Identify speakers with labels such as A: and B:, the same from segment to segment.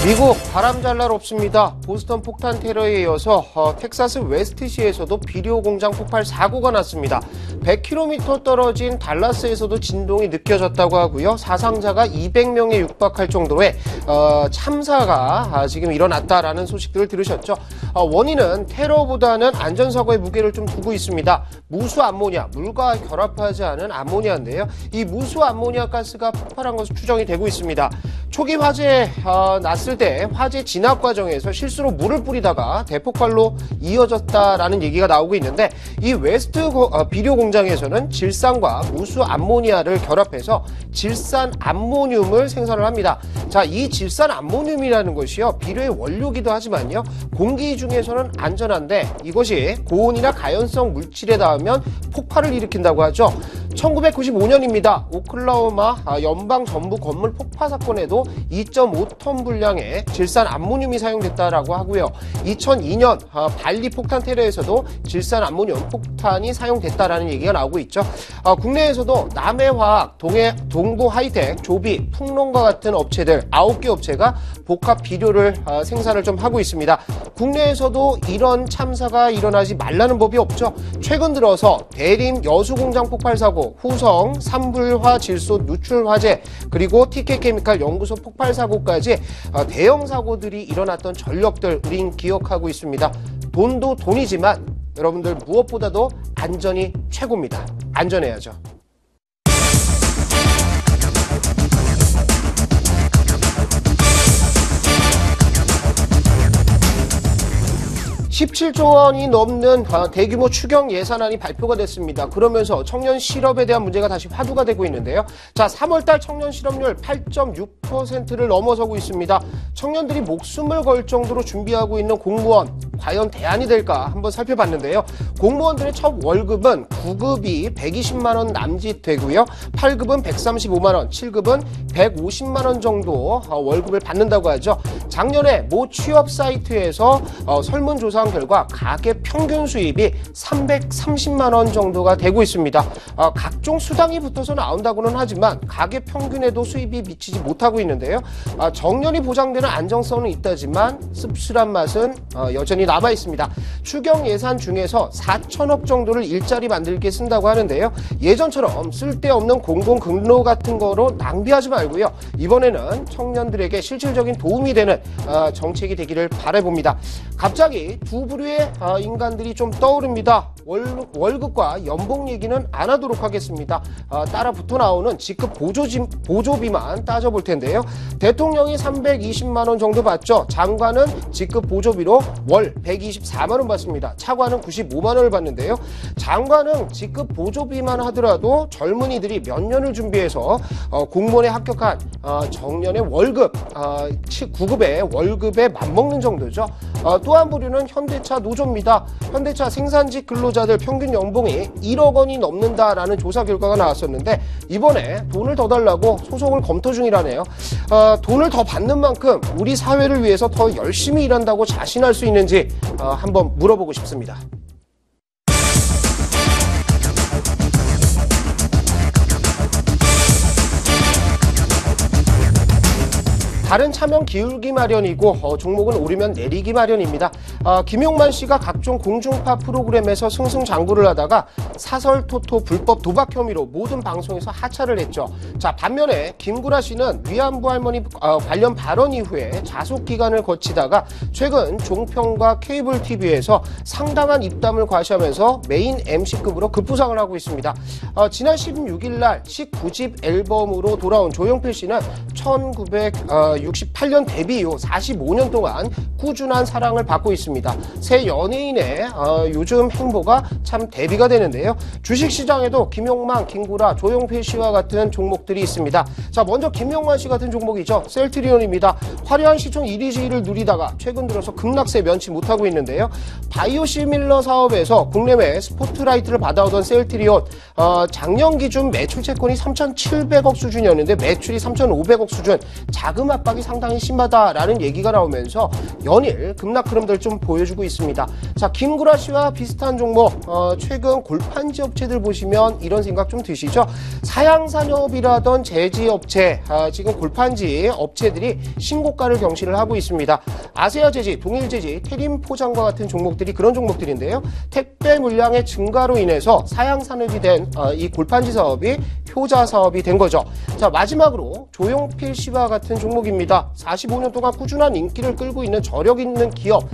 A: 미국 바람 잘 날 없습니다. 보스턴 폭탄 테러에 이어서 텍사스 웨스트시에서도 비료 공장 폭발 사고가 났습니다. 100km 떨어진 달라스에서도 진동이 느껴졌다고 하고요. 사상자가 200명에 육박할 정도의 참사가 지금 일어났다라는 소식들을 들으셨죠. 원인은 테러보다는 안전사고의 무게를 좀 두고 있습니다. 무수 암모니아, 물과 결합하지 않은 암모니아인데요. 이 무수 암모니아 가스가 폭발한 것으로 추정이 되고 있습니다. 초기 화재 났을 때 화재 진압 과정에서 실수로 물을 뿌리다가 대폭발로 이어졌다라는 얘기가 나오고 있는데, 이 웨스트 비료 공장에서는 질산과 무수 암모니아를 결합해서 질산 암모늄을 생산을 합니다. 자, 이 질산 암모늄이라는 것이요, 비료의 원료기도 하지만요, 공기 중에서는 안전한데 이것이 고온이나 가연성 물질에 닿으면 폭발을 일으킨다고 하죠. 1995년입니다. 오클라호마 연방 전부 건물 폭파 사건에도 2.5톤 분량의 질산 암모늄이 사용됐다라고 하고요. 2002년 발리 폭탄 테러에서도 질산 암모늄 폭탄이 사용됐다라는 얘기가 나오고 있죠. 국내에서도 남해화학, 동부하이텍, 조비, 풍론과 같은 업체들 9개 업체가 복합 비료를 생산을 좀 하고 있습니다. 국내에서도 이런 참사가 일어나지 말라는 법이 없죠. 최근 들어서 대림 여수공장 폭발 사고, 후성 산불화 질소 누출 화재, 그리고 TK케미칼 연구소 폭발 사고까지 대형 사고들이 일어났던 전력들 우린 기억하고 있습니다. 돈도 돈이지만 여러분들 무엇보다도 안전이 최고입니다. 안전해야죠. 17조 원이 넘는 대규모 추경 예산안이 발표가 됐습니다. 그러면서 청년 실업에 대한 문제가 다시 화두가 되고 있는데요. 자, 3월달 청년 실업률 8.6%를 넘어서고 있습니다. 청년들이 목숨을 걸 정도로 준비하고 있는 공무원, 과연 대안이 될까 한번 살펴봤는데요. 공무원들의 첫 월급은 9급이 120만 원 남짓 되고요. 8급은 135만 원, 7급은 150만 원 정도 월급을 받는다고 하죠. 작년에 모 취업 사이트에서 설문조사한 결과 가계 평균 수입이 330만 원 정도가 되고 있습니다. 각종 수당이 붙어서 나온다고는 하지만 가계 평균에도 수입이 미치지 못하고 있는데요. 정년이 보장되는 안정성은 있다지만 씁쓸한 맛은 여전히 남아 있습니다. 추경 예산 중에서 4천억 정도를 일자리 만들기에 쓴다고 하는데요. 예전처럼 쓸데없는 공공근로 같은 거로 낭비하지 말고요. 이번에는 청년들에게 실질적인 도움이 되는 정책이 되기를 바라봅니다. 갑자기 두 부류의 인간들이 좀 떠오릅니다. 월급과 연봉 얘기는 안 하도록 하겠습니다. 따라 붙어 나오는 직급 보조비만 따져볼 텐데요. 대통령이 320만 원 정도 받죠. 장관은 직급 보조비로 월 124만 원 받습니다. 차관은 95만 원을 받는데요. 장관은 직급 보조비만 하더라도 젊은이들이 몇 년을 준비해서 공무원에 합격한 정년의 월급 9급의 월급에 맞먹는 정도죠. 또 한 부류는 현대차 노조입니다. 현대차 생산직 근로자들 평균 연봉이 1억 원이 넘는다라는 조사 결과가 나왔었는데, 이번에 돈을 더 달라고 소송을 검토 중이라네요. 돈을 더 받는 만큼 우리 사회를 위해서 더 열심히 일한다고 자신할 수 있는지 한번 물어보고 싶습니다. 다른 차면 기울기 마련이고 종목은 오르면 내리기 마련입니다. 김용만 씨가 각종 공중파 프로그램에서 승승장구를 하다가 사설 토토 불법 도박 혐의로 모든 방송에서 하차를 했죠. 자, 반면에 김구라 씨는 위안부 할머니 관련 발언 이후에 자숙 기간을 거치다가 최근 종편과 케이블 TV에서 상당한 입담을 과시하면서 메인 MC급으로 급부상을 하고 있습니다. 지난 16일 날 19집 앨범으로 돌아온 조용필 씨는 1968년 데뷔 이후 45년 동안 꾸준한 사랑을 받고 있습니다. 새 연예인의 요즘 행보가 참 대비가 되는데요. 주식시장에도 김용만, 김구라, 조용필 씨와 같은 종목들이 있습니다. 자, 먼저 김용만 씨 같은 종목이죠. 셀트리온입니다. 화려한 시총 1위 지위를 누리다가 최근 들어서 급락세 면치 못하고 있는데요. 바이오시밀러 사업에서 국내외 스포트라이트를 받아오던 셀트리온, 작년 기준 매출 채권이 3,700억 수준이었는데 매출이 3,500억 수준, 자그마한 압박이 상당히 심하다라는 얘기가 나오면서 연일 급락 흐름들 좀 보여주고 있습니다. 자, 김구라씨와 비슷한 종목, 최근 골판지 업체들 보시면 이런 생각 좀 드시죠? 사양산업이라던 제지업체, 지금 골판지 업체들이 신고가를 경신을 하고 있습니다. 아세아제지, 동일제지, 태림포장과 같은 종목들이 그런 종목들인데요. 택배 물량의 증가로 인해서 사양산업이 된 이 골판지 사업이 효자 사업이 된 거죠. 자, 마지막으로 조용필 씨와 같은 종목입니다. 45년 동안 꾸준한 인기를 끌고 있는 저력 있는 기업,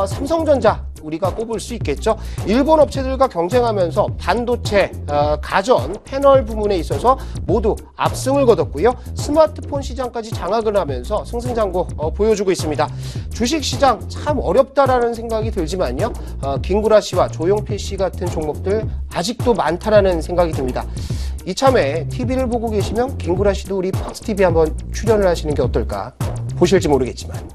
A: 삼성전자 우리가 꼽을 수 있겠죠. 일본 업체들과 경쟁하면서 반도체, 가전, 패널 부문에 있어서 모두 압승을 거뒀고요. 스마트폰 시장까지 장악을 하면서 승승장구 보여주고 있습니다. 주식시장 참 어렵다라는 생각이 들지만요. 김구라 씨와 조용필 씨 같은 종목들 아직도 많다라는 생각이 듭니다. 이참에 TV를 보고 계시면 김구라 씨도 우리 팍스TV 한번 출연을 하시는 게 어떨까? 보실지 모르겠지만.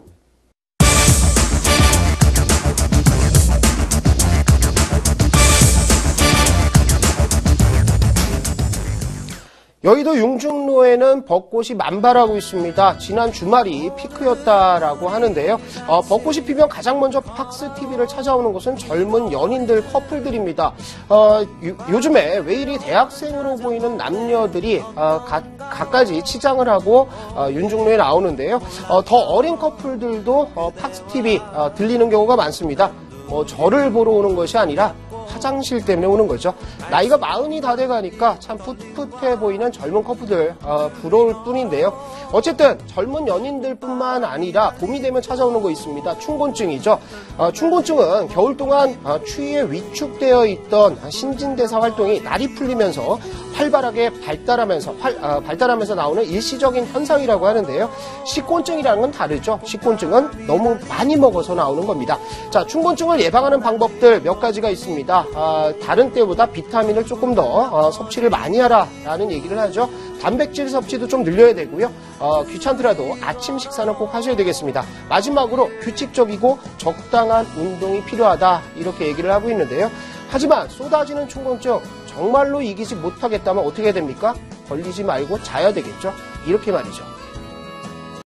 A: 여의도 융중로에는 벚꽃이 만발하고 있습니다. 지난 주말이 피크였다라고 하는데요. 벚꽃이 피면 가장 먼저 팍스TV를 찾아오는 것은 젊은 연인들, 커플들입니다. 요즘에 왜 이리 대학생으로 보이는 남녀들이 갖가지 치장을 하고 윤중로에 나오는데요. 더 어린 커플들도 팍스TV 들리는 경우가 많습니다. 저를 보러 오는 것이 아니라 화장실 때문에 오는 거죠. 나이가 40이 다 돼가니까 참 풋풋해 보이는 젊은 커플들 부러울 뿐인데요. 어쨌든 젊은 연인들뿐만 아니라 봄이 되면 찾아오는 거 있습니다. 춘곤증이죠. 춘곤증은 겨울 동안 추위에 위축되어 있던 신진대사 활동이 날이 풀리면서 활발하게 발달하면서 나오는 일시적인 현상이라고 하는데요. 식곤증이라는 건 다르죠. 식곤증은 너무 많이 먹어서 나오는 겁니다. 자, 춘곤증을 예방하는 방법들 몇 가지가 있습니다. 다른 때보다 비타민을 조금 더 섭취를 많이 하라라는 얘기를 하죠. 단백질 섭취도 좀 늘려야 되고요. 귀찮더라도 아침 식사는 꼭 하셔야 되겠습니다. 마지막으로 규칙적이고 적당한 운동이 필요하다 이렇게 얘기를 하고 있는데요. 하지만 쏟아지는 춘곤증 정말로 이기지 못하겠다면 어떻게 해야 됩니까? 걸리지 말고 자야 되겠죠. 이렇게 말이죠.